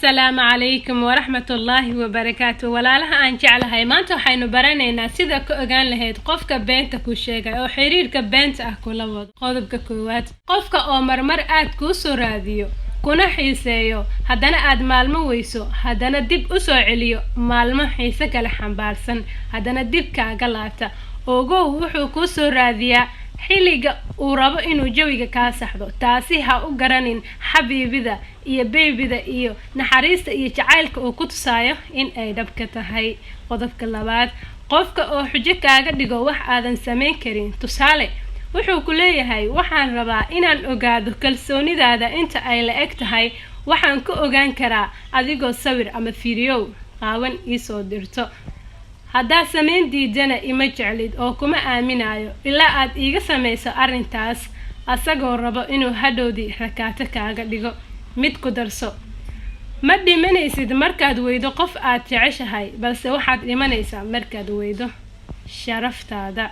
السلام عليكم ورحمة الله وبركاته. walaalaha aan jeclahay maanta waxaynu baranaynaa sida ku ogaan lahayd qofka beenta ku sheegay oo xiriirka beenta ah kula wado. Qodobka koowaad, qofka oo marmar aad ku soo raadiyo kuna xiiseeyo haddana aad maalmo weyso haddana dib u soo celiyo maalmo xiise kale xambaarsan haddana dib kaaga laabta ogow wuxuu ku soo raadiyaa xilliga uu rabo inuu jawiga ka saxdo. taasi ha u garanin xabiibida iyo beebida iyo naxariista iyo jacaylka uu ku tusaayo in ay dhabka tahay. qodobka labaad, qofka oo xujo kaaga dhigo wax aadan sameyn karin. tusaale, wuxuu ku leeyahay waxaan rabaa inaan ogaado kalsoonidaada inta ay la eg tahay, waxaan ku ogaan karaa adigoo sawir ama fiidiyow qaawan ii soo dirto. haddaad samayn diidana ima jeclid oo kuma aaminayo ilaa aad iiga samayso arrintaas asagoo rabo inuu hadhowdii rakaato kaaga dhigo. mid ku darso, ma dhimanaysid markaad weydo qof aad jeceshahay, balse waxaad dhimanaysaa markaad weydo sharaftaada.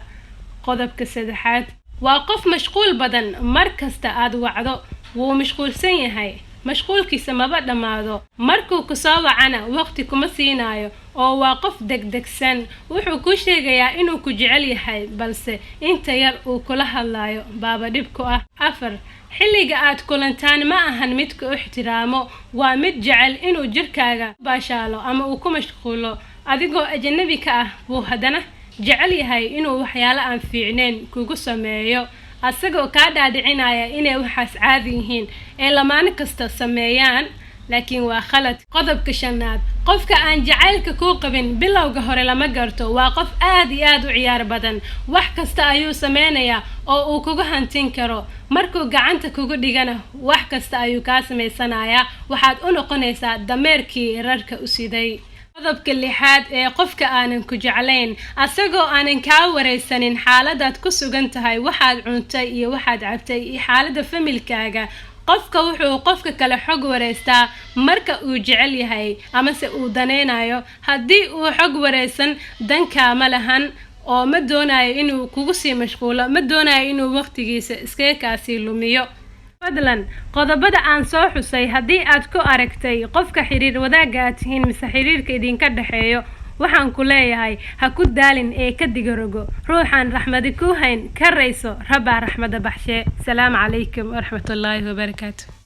qodobka saddexaad, waa qof mashquul badan, markasta aad wacdo wuu mashquulsan yahay, mashquulkiisa maba dhammaado, markuu ku soo wacana waqti kuma siinayo oo waa qof degdegsan. wuxuu ku sheegayaa inuu ku jecel yahay balse inta yar uu kula hadlayo baaba dhib ku ah. 4, xilliga aad kulantaan ma ahan mid ku ixtiraamo, waa mid jecel inuu jirkaaga baashaalo ama uu ku mashquulo adigoo ajnabi ka ah, buu haddana jecel yahay inuu waxyaalo aan fiicneyn kugu sameeyo asagoo kaa dhaadhicinaya inay waxaas caadi yihiin ee lamaane kasta sameeyaan, laakiin waa khalad. qodobka 5, qofka aan jacaylka ku qabin bilowga hore lama garto. waa qof aad iyo aad u ciyaar badan, wax kasta ayuu sameynayaa oo uu kugu hantin karo. markuu gacanta kugu dhigana wax kasta ayuu kaa samaysanayaa, waxaad u noqonaysaa dameerkii rarka u siday. qodobka 6 ee qofka aanan ku jeclayn asagoo aanan kaa wareysanin xaaladaad ku sugan tahay, waxaad cuntay iyo waxaad cabtay iyo xaaladda familkaaga. qofka wuxuu qofka kale xog wareystaa marka uu jecel yahay ama se uu daneynayo. haddii uu xog wareysan danka ma lahan oo ma doonayo inuu kugu sii mashquulo, ma doonayo inuu waqtigiisa iskaga kaasii lumiyo. fadlan, qodobada aan soo xusay haddii aad ku aragtay qofka xiriir wadaaga aad tihiin mise xiriirka idinka dhaxeeyo, waxaan ku leeyahay ha ku daalin ee ka digarogo. ruuxaan raxmadi ku hayn ka rayso, rabaa raxmada baxshee. salaamu calaykum waraxmatullaahi wabarakaatu.